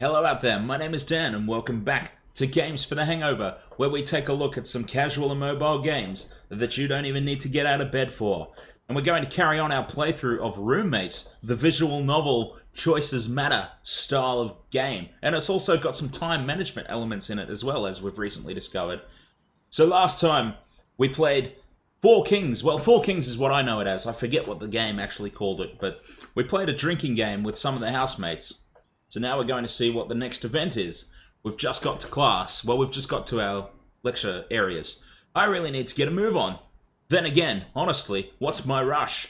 Hello out there, my name is Dan and welcome back to Games for the Hangover, where we take a look at some casual and mobile games that you don't even need to get out of bed for. And we're going to carry on our playthrough of Roommates, the visual novel Choices Matter style of game. And it's also got some time management elements in it as well, as we've recently discovered. So last time we played Four Kings. Well, Four Kings is what I know it as. I forget what the game actually called it, but we played a drinking game with some of the housemates. So now we're going to see what the next event is. We've just got to class. Well, we've just got to our lecture areas. I really need to get a move on. Then again, honestly, what's my rush?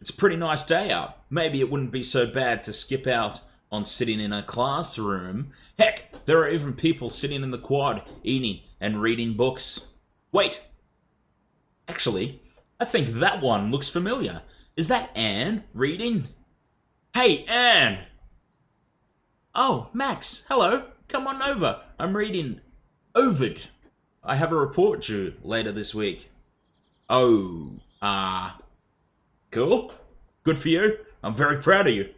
It's a pretty nice day out. Maybe it wouldn't be so bad to skip out on sitting in a classroom. Heck, there are even people sitting in the quad, eating and reading books. Wait. Actually, I think that one looks familiar. Is that Anne reading? Hey, Anne! Oh, Max, hello. Come on over. I'm reading Ovid. I have a report due later this week. Oh, cool. Good for you. I'm very proud of you.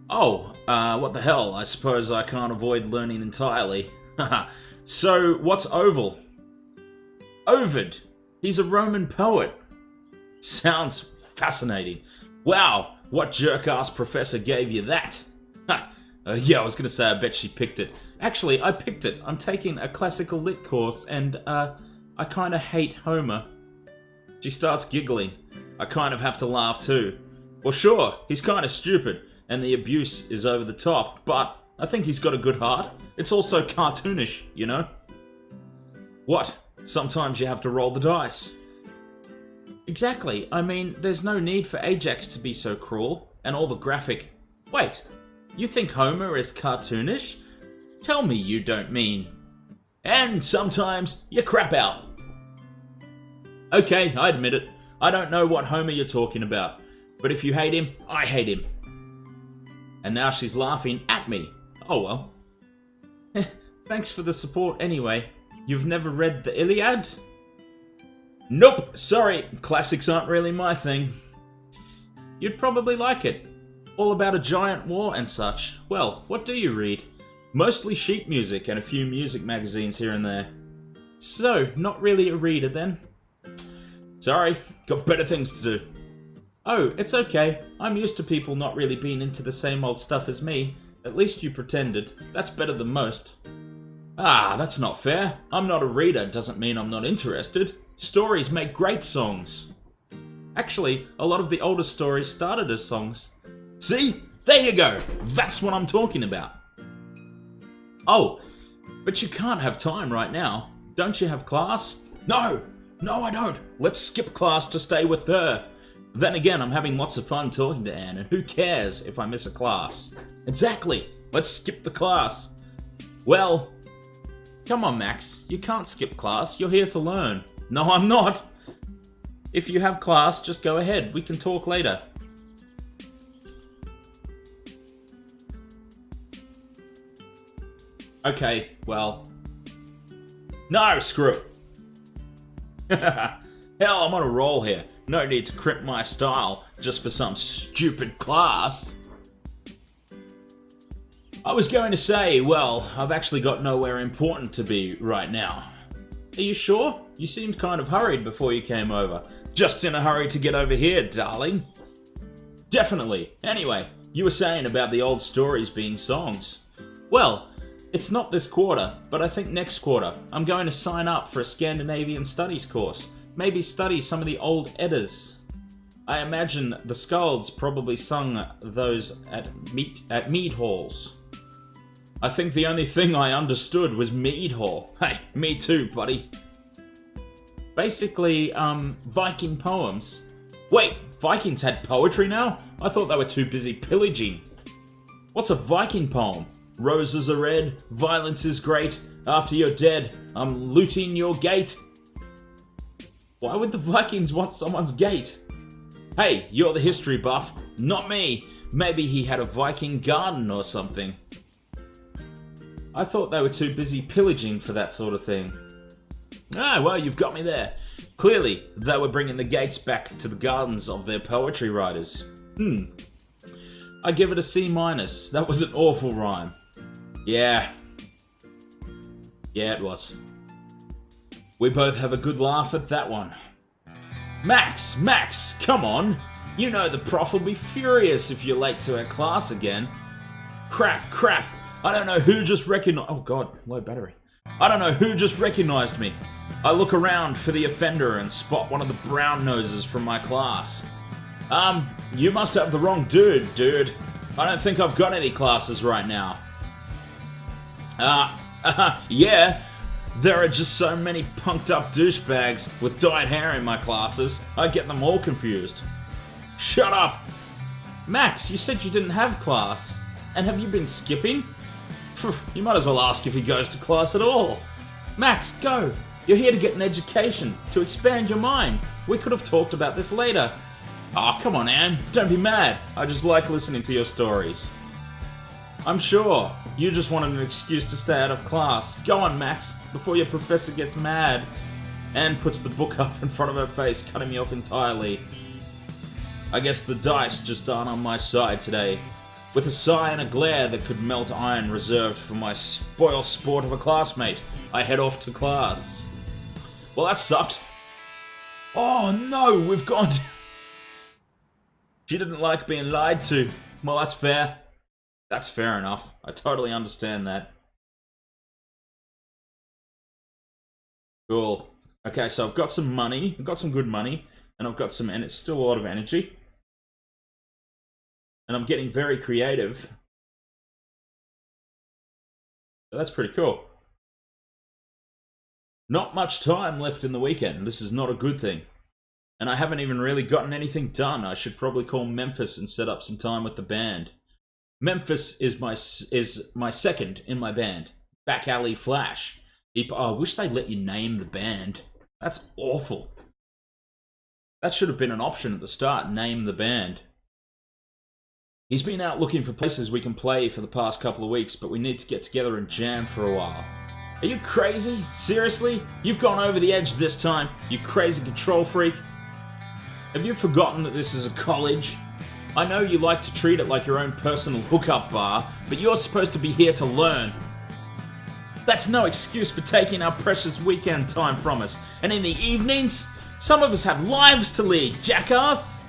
Oh, what the hell? I suppose I can't avoid learning entirely. So, what's Oval? Ovid. He's a Roman poet. Sounds fascinating. Wow. What jerk-ass professor gave you that? Yeah, I was going to say I bet she picked it. Actually, I picked it. I'm taking a classical lit course and, I kind of hate Homer. She starts giggling. I kind of have to laugh too. Well, sure, he's kind of stupid and the abuse is over the top, but I think he's got a good heart. It's also cartoonish, you know? What? Sometimes you have to roll the dice. Exactly. I mean, there's no need for Ajax to be so cruel, and all the graphic... Wait, you think Homer is cartoonish? Tell me you don't mean... And sometimes you crap out. Okay, I admit it. I don't know what Homer you're talking about, but if you hate him, I hate him. And now she's laughing at me. Oh well. Thanks for the support anyway. You've never read the Iliad? Nope, sorry, classics aren't really my thing. You'd probably like it. All about a giant war and such. Well, what do you read? Mostly sheet music and a few music magazines here and there. So, not really a reader then? Sorry, got better things to do. Oh, it's okay. I'm used to people not really being into the same old stuff as me. At least you pretended. That's better than most. Ah, that's not fair. I'm not a reader doesn't mean I'm not interested. Stories make great songs. Actually, a lot of the older stories started as songs. See? There you go! That's what I'm talking about. Oh, but you can't have time right now. Don't you have class? No! No, I don't. Let's skip class to stay with her. Then again, I'm having lots of fun talking to Anne, and who cares if I miss a class? Exactly! Let's skip the class. Well, come on, Max. You can't skip class. You're here to learn. No, I'm not. If you have class, just go ahead. We can talk later. Okay, well. No, screw it. Hell, I'm on a roll here. No need to crimp my style just for some stupid class. I was going to say, well, I've actually got nowhere important to be right now. Are you sure? You seemed kind of hurried before you came over. Just in a hurry to get over here, darling. Definitely. Anyway, you were saying about the old stories being songs. Well, it's not this quarter, but I think next quarter. I'm going to sign up for a Scandinavian Studies course. Maybe study some of the old Eddas. I imagine the Skalds probably sung those at mead halls. I think the only thing I understood was mead hall. Hey, me too, buddy. Basically, Viking poems. Wait, Vikings had poetry now? I thought they were too busy pillaging. What's a Viking poem? Roses are red, violence is great. After you're dead, I'm looting your gate. Why would the Vikings want someone's gate? Hey, you're the history buff, not me. Maybe he had a Viking garden or something. I thought they were too busy pillaging for that sort of thing. Ah, well, you've got me there. Clearly, they were bringing the gates back to the gardens of their poetry writers. I give it a C-. That was an awful rhyme. Yeah. Yeah, it was. We both have a good laugh at that one. Max, come on. You know the prof will be furious if you're late to our class again. Crap. I don't know who just recognized... Oh god, low battery. I don't know who just recognized me. I look around for the offender and spot one of the brown noses from my class. You must have the wrong dude. I don't think I've got any classes right now. Yeah. There are just so many punked up douchebags with dyed hair in my classes, I get them all confused. Shut up! Max, you said you didn't have class. And have you been skipping? You might as well ask if he goes to class at all. Max, go! You're here to get an education, to expand your mind. We could have talked about this later. Oh, come on, Anne. Don't be mad. I just like listening to your stories. I'm sure. You just wanted an excuse to stay out of class. Go on, Max, before your professor gets mad. Anne puts the book up in front of her face, cutting me off entirely. I guess the dice just aren't on my side today. With a sigh and a glare that could melt iron reserved for my spoil sport of a classmate, I head off to class. Well, that sucked. Oh no, we've gone... She didn't like being lied to. Well, that's fair. That's fair enough. I totally understand that. Cool. Okay, so I've got some money. I've got some good money. And I've got some... And it's still a lot of energy. And I'm getting very creative. So that's pretty cool. Not much time left in the weekend. This is not a good thing. And I haven't even really gotten anything done. I should probably call Memphis and set up some time with the band. Memphis is my second in my band. Back Alley Flash. I wish they'd let you name the band. That's awful. That should have been an option at the start. Name the band. He's been out looking for places we can play for the past couple of weeks, but we need to get together and jam for a while. Are you crazy? Seriously? You've gone over the edge this time, you crazy control freak. Have you forgotten that this is a college? I know you like to treat it like your own personal hookup bar, but you're supposed to be here to learn. That's no excuse for taking our precious weekend time from us. And in the evenings, some of us have lives to lead, jackass!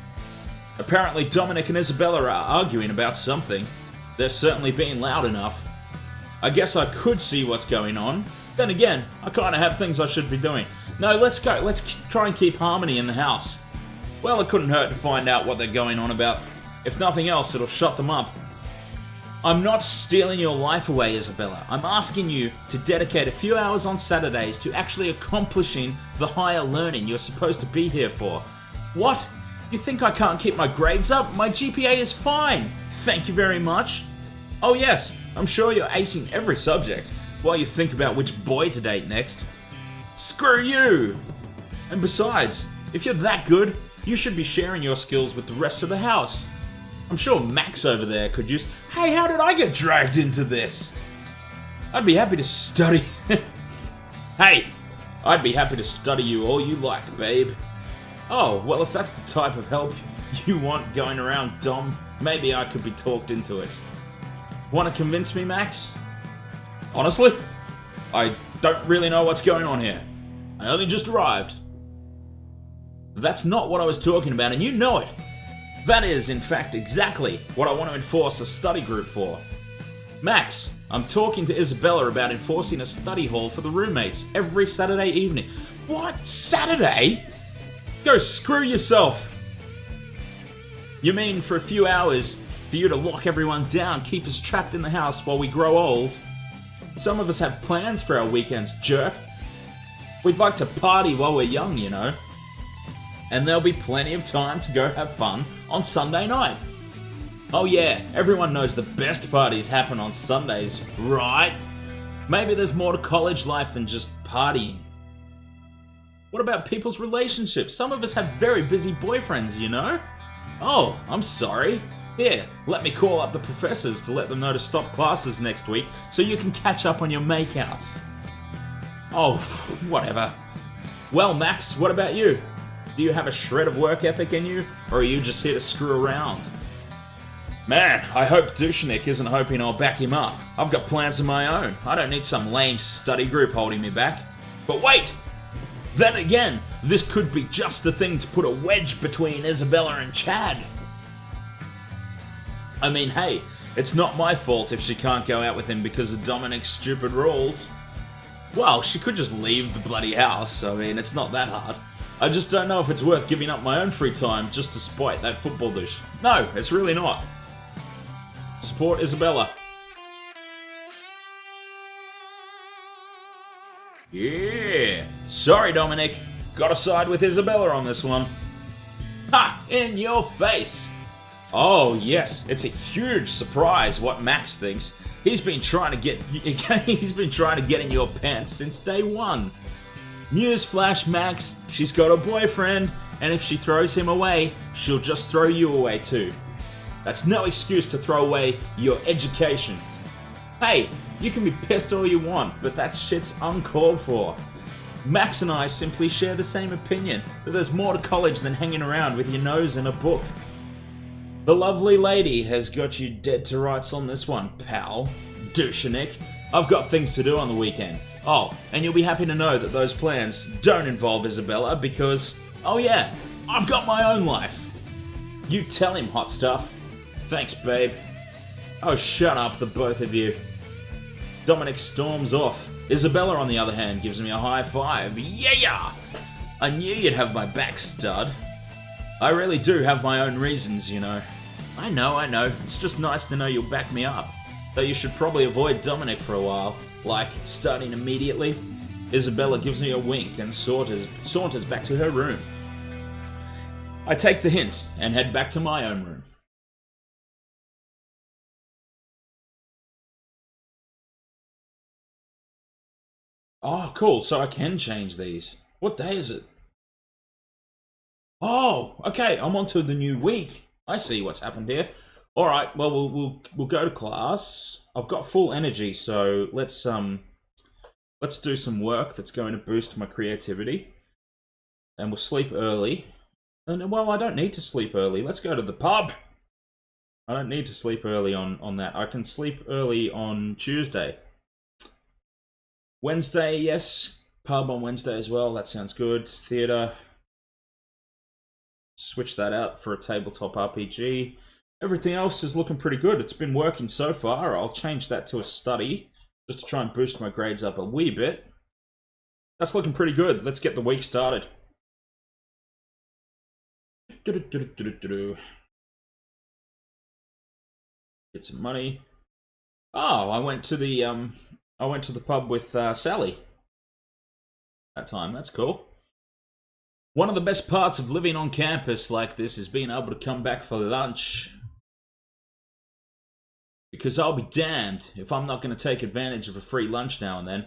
Apparently Dominic and Isabella are arguing about something. They're certainly being loud enough. I guess I could see what's going on. Then again, I kind of have things I should be doing. No, let's go. Let's try and keep harmony in the house. Well, it couldn't hurt to find out what they're going on about. If nothing else, it'll shut them up. I'm not stealing your life away, Isabella. I'm asking you to dedicate a few hours on Saturdays to actually accomplishing the higher learning you're supposed to be here for. What? You think I can't keep my grades up? My GPA is fine. Thank you very much. Oh yes, I'm sure you're acing every subject while you think about which boy to date next. Screw you! And besides, if you're that good, you should be sharing your skills with the rest of the house. I'm sure Max over there could use... Hey, how did I get dragged into this? I'd be happy to study... Hey! I'd be happy to study you all you like, babe. Oh, well, if that's the type of help you want going around, Dom, maybe I could be talked into it. Want to convince me, Max? Honestly, I don't really know what's going on here. I only just arrived. That's not what I was talking about, and you know it. That is, in fact, exactly what I want to enforce a study group for. Max, I'm talking to Isabella about enforcing a study hall for the roommates every Saturday evening. What? Saturday? Go screw yourself. You mean for a few hours for you to lock everyone down, keep us trapped in the house while we grow old? Some of us have plans for our weekends, jerk. We'd like to party while we're young, you know. And there'll be plenty of time to go have fun on Sunday night. Oh yeah, everyone knows the best parties happen on Sundays, right? Maybe there's more to college life than just partying. What about people's relationships? Some of us have very busy boyfriends, you know? Oh, I'm sorry. Here, let me call up the professors to let them know to stop classes next week so you can catch up on your makeouts. Oh, whatever. Well, Max, what about you? Do you have a shred of work ethic in you, or are you just here to screw around? Man, I hope Dushnik isn't hoping I'll back him up. I've got plans of my own. I don't need some lame study group holding me back. But wait! Then again, this could be just the thing to put a wedge between Isabella and Chad. I mean, hey, it's not my fault if she can't go out with him because of Dominic's stupid rules. Well, she could just leave the bloody house. I mean, it's not that hard. I just don't know if it's worth giving up my own free time just to spite that football douche. No, it's really not. Support Isabella. Yeah. Sorry, Dominic. Gotta side with Isabella on this one. Ha! In your face! Oh, yes. It's a huge surprise what Max thinks. He's been trying to get in your pants since day one. Newsflash, Max. She's got a boyfriend, and if she throws him away, she'll just throw you away too. That's no excuse to throw away your education. Hey, you can be pissed all you want, but that shit's uncalled for. Max and I simply share the same opinion that there's more to college than hanging around with your nose in a book. The lovely lady has got you dead to rights on this one, pal. Douchenik. I've got things to do on the weekend. Oh, and you'll be happy to know that those plans don't involve Isabella because, oh yeah, I've got my own life. You tell him, hot stuff. Thanks, babe. Oh, shut up, the both of you. Dominic storms off. Isabella, on the other hand, gives me a high five. Yeah! I knew you'd have my back, stud. I really do have my own reasons, you know. I know. It's just nice to know you'll back me up. Though you should probably avoid Dominic for a while. Like, starting immediately. Isabella gives me a wink and saunters back to her room. I take the hint and head back to my own room. Oh, cool. So I can change these. What day is it? Oh, okay. I'm on to the new week. I see what's happened here. All right. Well, we'll go to class. I've got full energy, so let's do some work that's going to boost my creativity. And we'll sleep early. And well, I don't need to sleep early. Let's go to the pub. I don't need to sleep early on that. I can sleep early on Tuesday. Wednesday, yes. Pub on Wednesday as well. That sounds good. Theatre. Switch that out for a tabletop RPG. Everything else is looking pretty good. It's been working so far. I'll change that to a study just to try and boost my grades up a wee bit. That's looking pretty good. Let's get the week started. Get some money. Oh, I went to the pub with Sally that time. That's cool. One of the best parts of living on campus like this is being able to come back for lunch. Because I'll be damned if I'm not going to take advantage of a free lunch now and then.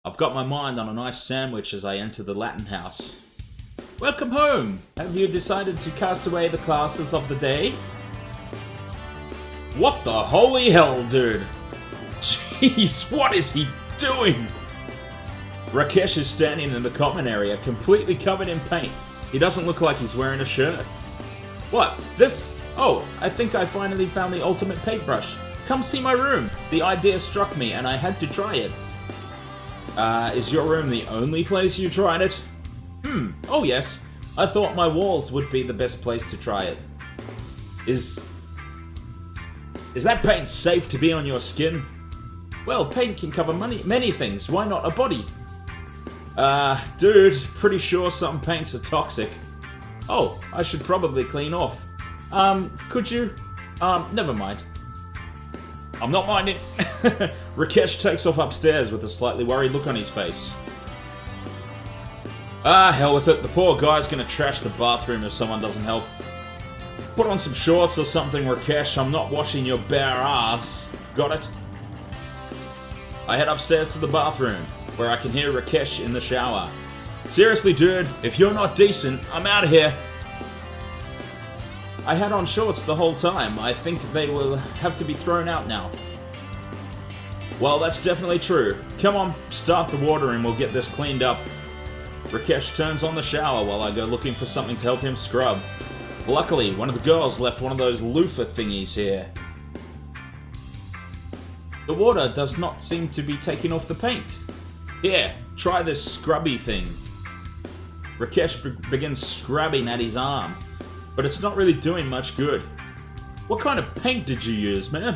I've got my mind on a nice sandwich as I enter the Latin house. Welcome home! Have you decided to cast away the classes of the day? What the holy hell, dude? Jeez, what is he doing? Rakesh is standing in the common area, completely covered in paint. He doesn't look like he's wearing a shirt. What? This? Oh, I think I finally found the ultimate paintbrush. Come see my room. The idea struck me and I had to try it. Is your room the only place you tried it? Oh yes. I thought my walls would be the best place to try it. Is that paint safe to be on your skin? Well, paint can cover many things. Why not a body? Dude, pretty sure some paints are toxic. Oh, I should probably clean off. Could you? Never mind. I'm not minding. Rakesh takes off upstairs with a slightly worried look on his face. Hell with it. The poor guy's gonna trash the bathroom if someone doesn't help. Put on some shorts or something, Rakesh. I'm not washing your bare ass. Got it? I head upstairs to the bathroom, where I can hear Rakesh in the shower. Seriously, dude, if you're not decent, I'm out of here. I had on shorts the whole time. I think they will have to be thrown out now. Well, that's definitely true. Come on, start the water and we'll get this cleaned up. Rakesh turns on the shower while I go looking for something to help him scrub. Luckily, one of the girls left one of those loofah thingies here. The water does not seem to be taking off the paint. Here, try this scrubby thing. Rakesh begins scrubbing at his arm, but it's not really doing much good. What kind of paint did you use, man?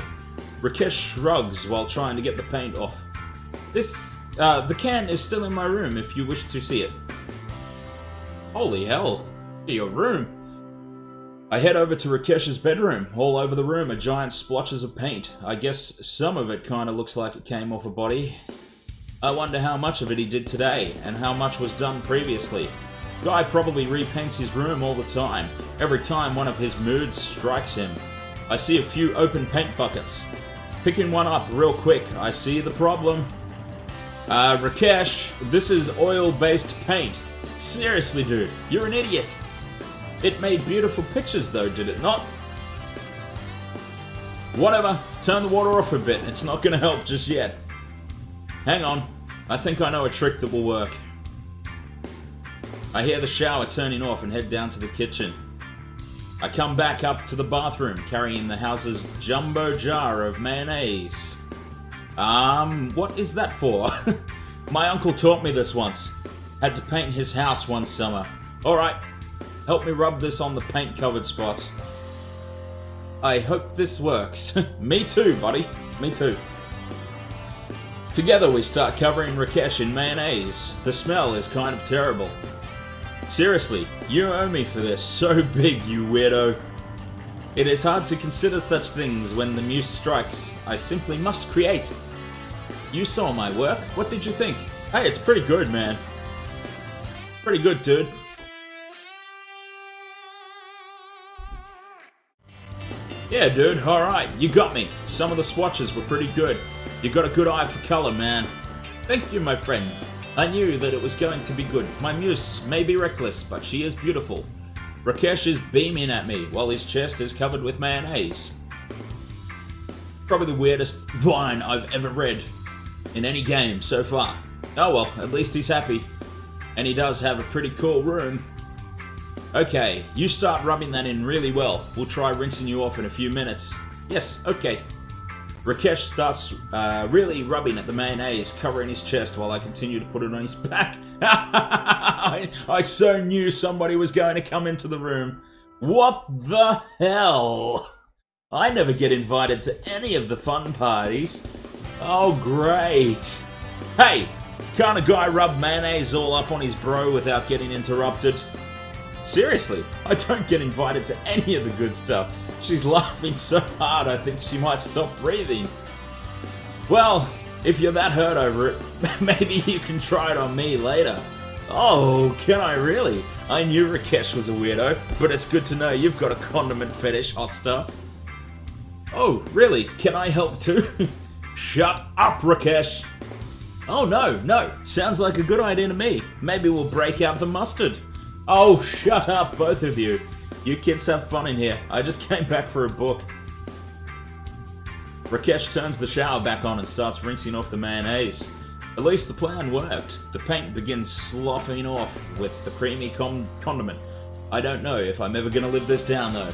Rakesh shrugs while trying to get the paint off. The can is still in my room if you wish to see it. Holy hell, your room. I head over to Rakesh's bedroom. All over the room are giant splotches of paint. I guess some of it kinda looks like it came off a body. I wonder how much of it he did today, and how much was done previously. Guy probably repaints his room all the time, every time one of his moods strikes him. I see a few open paint buckets. Picking one up real quick, I see the problem. Rakesh, this is oil-based paint. Seriously, dude, you're an idiot. It made beautiful pictures though, did it not? Whatever, turn the water off a bit, it's not gonna help just yet. Hang on, I think I know a trick that will work. I hear the shower turning off and head down to the kitchen. I come back up to the bathroom carrying the house's jumbo jar of mayonnaise. What is that for? My uncle taught me this once. Had to paint his house one summer. Alright, help me rub this on the paint-covered spots. I hope this works. Me too, buddy. Me too. Together we start covering Rakesh in mayonnaise. The smell is kind of terrible. Seriously, you owe me for this so big, you weirdo. It is hard to consider such things when the muse strikes. I simply must create. You saw my work. What did you think? Hey, it's pretty good, man. Pretty good, dude. Yeah, dude, alright, you got me. Some of the swatches were pretty good. You got a good eye for color, man. Thank you, my friend. I knew that it was going to be good. My muse may be reckless, but she is beautiful. Rakesh is beaming at me while his chest is covered with mayonnaise. Probably the weirdest line I've ever read in any game so far. Oh well, at least he's happy. And he does have a pretty cool room. Okay, you start rubbing that in really well. We'll try rinsing you off in a few minutes. Yes, okay. Rakesh starts really rubbing at the mayonnaise, covering his chest while I continue to put it on his back. I so knew somebody was going to come into the room. What the hell? I never get invited to any of the fun parties. Oh, great. Hey, can't a guy rub mayonnaise all up on his bro without getting interrupted? Seriously, I don't get invited to any of the good stuff. She's laughing so hard I think she might stop breathing. Well, if you're that hurt over it, maybe you can try it on me later. Oh, can I really? I knew Rakesh was a weirdo, but it's good to know you've got a condiment fetish, hot stuff. Oh, really? Can I help too? Shut up, Rakesh! Oh no, sounds like a good idea to me. Maybe we'll break out the mustard. Oh, shut up, both of you. You kids have fun in here. I just came back for a book. Rakesh turns the shower back on and starts rinsing off the mayonnaise. At least the plan worked. The paint begins sloughing off with the creamy condiment. I don't know if I'm ever going to live this down though.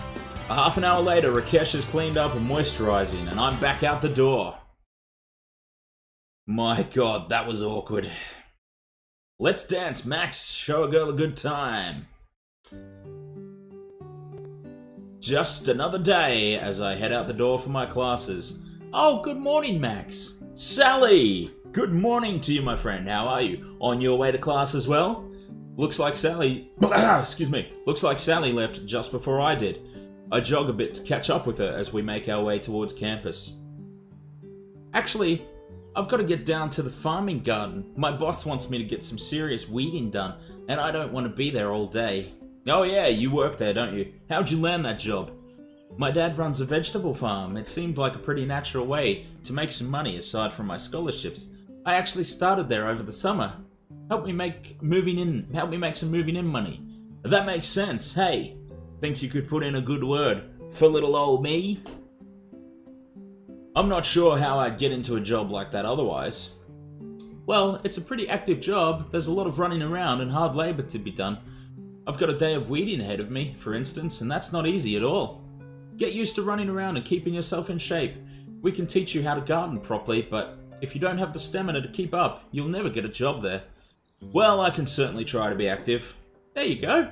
A half an hour later, Rakesh is cleaned up and moisturizing, and I'm back out the door. My god, that was awkward. Let's dance, Max. Show a girl a good time. Just another day as I head out the door for my classes. Oh, good morning, Max. Sally! Good morning to you, my friend. How are you? On your way to class as well? Looks like Sally... excuse me. Looks like Sally left just before I did. I jog a bit to catch up with her as we make our way towards campus. Actually, I've got to get down to the farming garden. My boss wants me to get some serious weeding done, and I don't want to be there all day. Oh yeah, you work there, don't you? How'd you land that job? My dad runs a vegetable farm. It seemed like a pretty natural way to make some money aside from my scholarships. I actually started there over the summer. Help me make some moving in money. That makes sense. Hey, think you could put in a good word for little old me? I'm not sure how I'd get into a job like that otherwise. Well, it's a pretty active job. There's a lot of running around and hard labor to be done. I've got a day of weeding ahead of me, for instance, and that's not easy at all. Get used to running around and keeping yourself in shape. We can teach you how to garden properly, but if you don't have the stamina to keep up, you'll never get a job there. Well, I can certainly try to be active. There you go.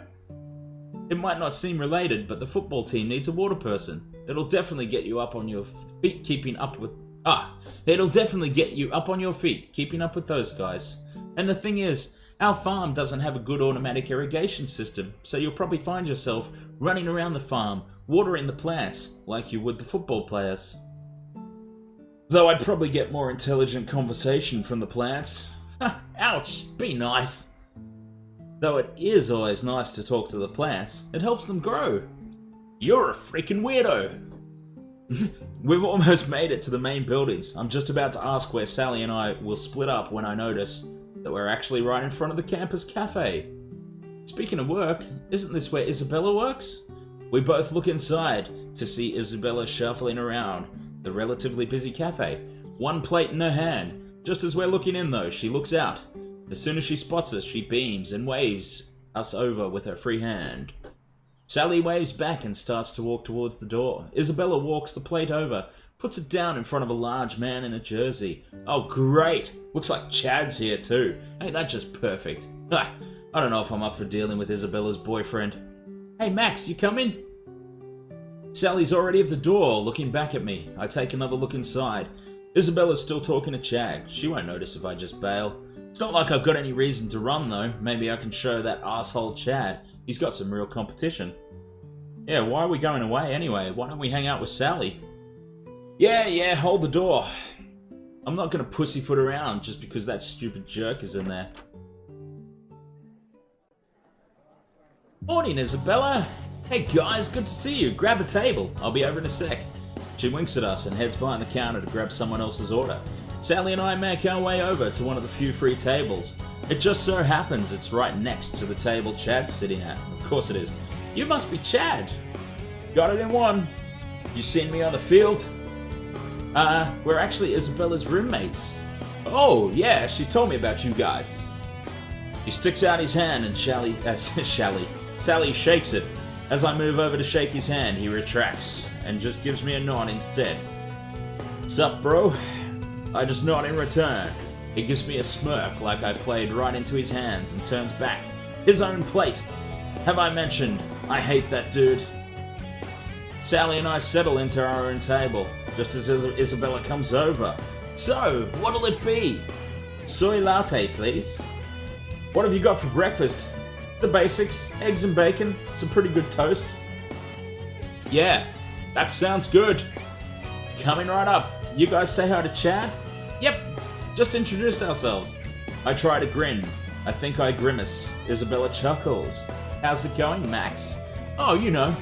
It might not seem related, but the football team needs a water person. It'll definitely get you up on your feet keeping up with... It'll definitely get you up on your feet keeping up with those guys. And the thing is, our farm doesn't have a good automatic irrigation system, so you'll probably find yourself running around the farm, watering the plants, like you would the football players. Though I'd probably get more intelligent conversation from the plants. Ouch, be nice. Though it is always nice to talk to the plants, it helps them grow. You're a freaking weirdo. We've almost made it to the main buildings. I'm just about to ask where Sally and I will split up when I notice that we're actually right in front of the campus cafe. Speaking of work, isn't this where Isabella works? We both look inside to see Isabella shuffling around the relatively busy cafe, one plate in her hand. Just as we're looking in though, she looks out. As soon as she spots us, she beams and waves us over with her free hand. Sally waves back and starts to walk towards the door. Isabella walks the plate over, puts it down in front of a large man in a jersey. Oh great! Looks like Chad's here too. Ain't that just perfect? I don't know if I'm up for dealing with Isabella's boyfriend. Hey Max, you coming? Sally's already at the door, looking back at me. I take another look inside. Isabella's still talking to Chad. She won't notice if I just bail. It's not like I've got any reason to run though. Maybe I can show that asshole Chad he's got some real competition. Yeah, why are we going away anyway? Why don't we hang out with Sally? Yeah, hold the door. I'm not gonna pussyfoot around just because that stupid jerk is in there. Morning, Isabella. Hey guys, good to see you. Grab a table. I'll be over in a sec. She winks at us and heads behind the counter to grab someone else's order. Sally and I make our way over to one of the few free tables. It just so happens it's right next to the table Chad's sitting at. Of course it is. You must be Chad. Got it in one. You seen me on the field? We're actually Isabella's roommates. Oh, yeah, she told me about you guys. He sticks out his hand and Sally shakes it. As I move over to shake his hand, he retracts and just gives me a nod instead. Sup, bro? I just nod in return. He gives me a smirk like I played right into his hands and turns back. His own plate. Have I mentioned I hate that dude? Sally and I settle into our own table, just as Isabella comes over. So, what'll it be? Soy latte, please. What have you got for breakfast? The basics, eggs and bacon, some pretty good toast. Yeah, that sounds good. Coming right up. You guys say hi to Chad? Yep, just introduced ourselves. I try to grin. I think I grimace. Isabella chuckles. How's it going, Max? Oh, you know,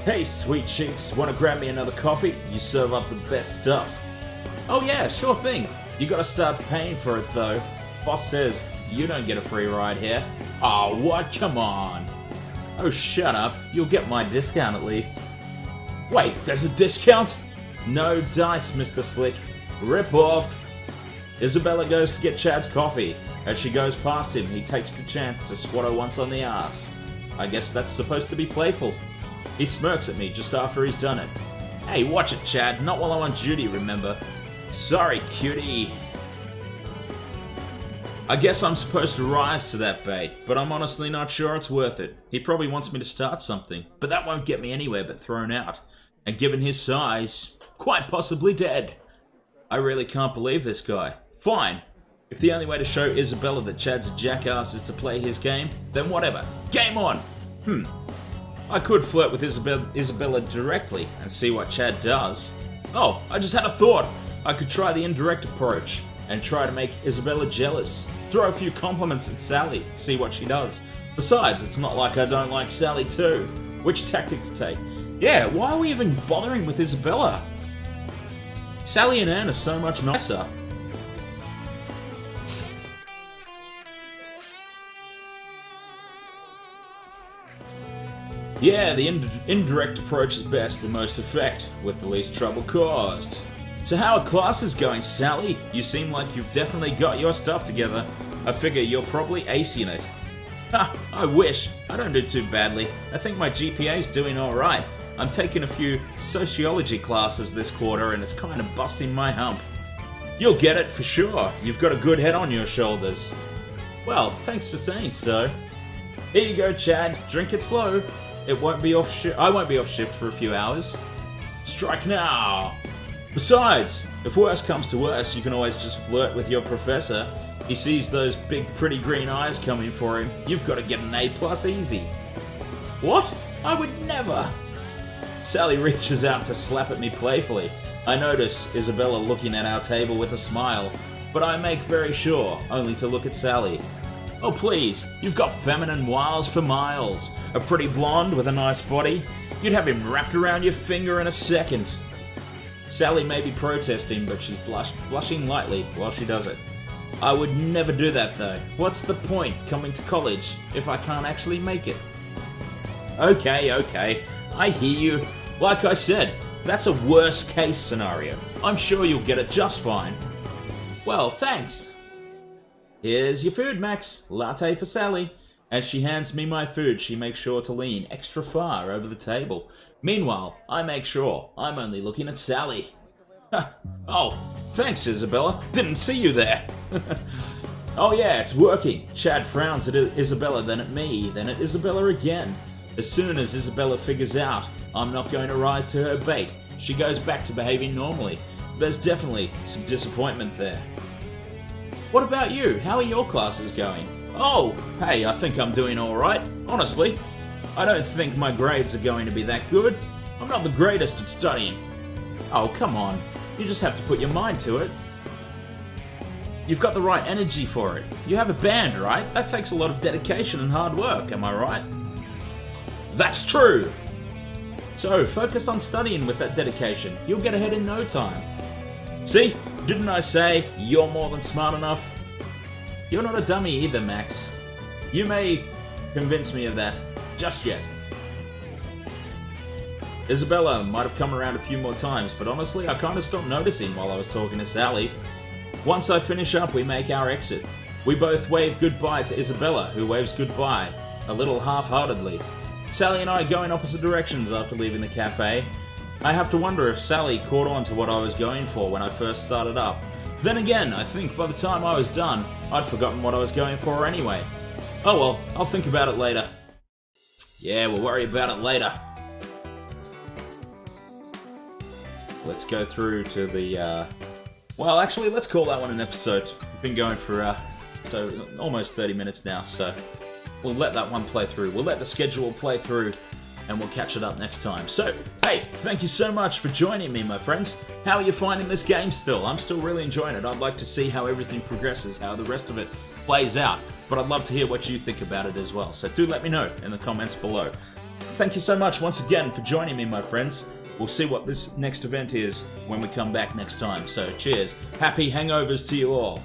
Hey, sweet cheeks, wanna grab me another coffee? You serve up the best stuff. Oh yeah, sure thing. You gotta start paying for it though. Boss says you don't get a free ride here. Oh, what? Come on. Oh, shut up. You'll get my discount at least. Wait, there's a discount? No dice, Mr. Slick. Rip off. Isabella goes to get Chad's coffee. As she goes past him, he takes the chance to swat her once on the ass. I guess that's supposed to be playful. He smirks at me just after he's done it. Hey, watch it, Chad. Not while I'm on duty, remember. Sorry, cutie. I guess I'm supposed to rise to that bait, but I'm honestly not sure it's worth it. He probably wants me to start something, but that won't get me anywhere but thrown out. And given his size, quite possibly dead. I really can't believe this guy. Fine. If the only way to show Isabella that Chad's a jackass is to play his game, then whatever. Game on! I could flirt with Isabella directly and see what Chad does. Oh, I just had a thought. I could try the indirect approach and try to make Isabella jealous. Throw a few compliments at Sally, see what she does. Besides, it's not like I don't like Sally too. Which tactic to take? Yeah, why are we even bothering with Isabella? Sally and Anne are so much nicer. Yeah, the indirect approach is best and most effect, with the least trouble caused. So how are classes going, Sally? You seem like you've definitely got your stuff together. I figure you're probably acing it. Ha, I wish. I don't do too badly. I think my GPA's doing alright. I'm taking a few sociology classes this quarter and it's kind of busting my hump. You'll get it for sure. You've got a good head on your shoulders. Well, thanks for saying so. Here you go, Chad. Drink it slow. It won't be off I won't be off shift for a few hours. Strike now! Besides, if worse comes to worse, you can always just flirt with your professor. He sees those big pretty green eyes coming for him. You've got to get an A+ easy. What? I would never! Sally reaches out to slap at me playfully. I notice Isabella looking at our table with a smile, but I make very sure only to look at Sally. Oh please, you've got feminine wiles for miles. A pretty blonde with a nice body. You'd have him wrapped around your finger in a second. Sally may be protesting, but she's blushing lightly while she does it. I would never do that though. What's the point coming to college if I can't actually make it? Okay, I hear you. Like I said, that's a worst case scenario. I'm sure you'll get it just fine. Well, thanks. Here's your food, Max. Latte for Sally. As she hands me my food, she makes sure to lean extra far over the table. Meanwhile, I make sure I'm only looking at Sally. Oh, thanks, Isabella. Didn't see you there. Oh yeah, it's working. Chad frowns at Isabella, then at me, then at Isabella again. As soon as Isabella figures out I'm not going to rise to her bait, she goes back to behaving normally. There's definitely some disappointment there. What about you? How are your classes going? Oh, hey, I think I'm doing alright, honestly. I don't think my grades are going to be that good. I'm not the greatest at studying. Oh, come on. You just have to put your mind to it. You've got the right energy for it. You have a band, right? That takes a lot of dedication and hard work, am I right? That's true! So, focus on studying with that dedication. You'll get ahead in no time. See? Didn't I say you're more than smart enough? You're not a dummy either, Max. You may convince me of that. Just yet. Isabella might have come around a few more times, but honestly, I kind of stopped noticing while I was talking to Sally. Once I finish up, we make our exit. We both wave goodbye to Isabella, who waves goodbye, a little half-heartedly. Sally and I go in opposite directions after leaving the cafe. I have to wonder if Sally caught on to what I was going for when I first started up. Then again, I think by the time I was done, I'd forgotten what I was going for anyway. Oh well, I'll think about it later. Yeah, we'll worry about it later. Let's go through to the, well, actually, let's call that one an episode. We've been going for almost 30 minutes now, so we'll let that one play through. We'll let the schedule play through, and we'll catch it up next time. So, hey, thank you so much for joining me, my friends. How are you finding this game still? I'm still really enjoying it. I'd like to see how everything progresses, how the rest of it plays out, but I'd love to hear what you think about it as well. So do let me know in the comments below. Thank you so much once again for joining me, my friends. We'll see what this next event is when we come back next time. So cheers. Happy hangovers to you all.